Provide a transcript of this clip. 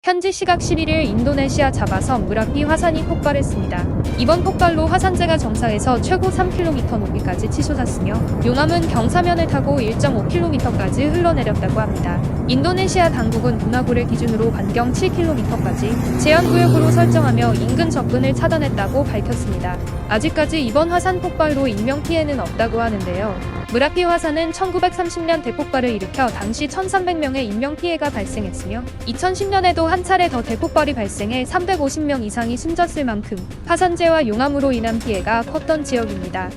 현지 시각 11일 인도네시아 자바섬 무라피 화산이 폭발했습니다. 이번 폭발로 화산재가 정상에서 최고 3km 높이까지 치솟았으며 용암은 경사면을 타고 1.5km까지 흘러내렸다고 합니다. 인도네시아 당국은 문화구를 기준으로 반경 7km까지 제한구역으로 설정하며 인근 접근을 차단했다고 밝혔습니다. 아직까지 이번 화산 폭발로 인명피해는 없다고 하는데요. 무라피 화산은 1930년 대폭발을 일으켜 당시 1300명의 인명피해가 발생했으며 2010년에도 한 차례 더 대폭발이 발생해 350명 이상이 숨졌을 만큼 화산재와 용암으로 인한 피해가 컸던 지역입니다.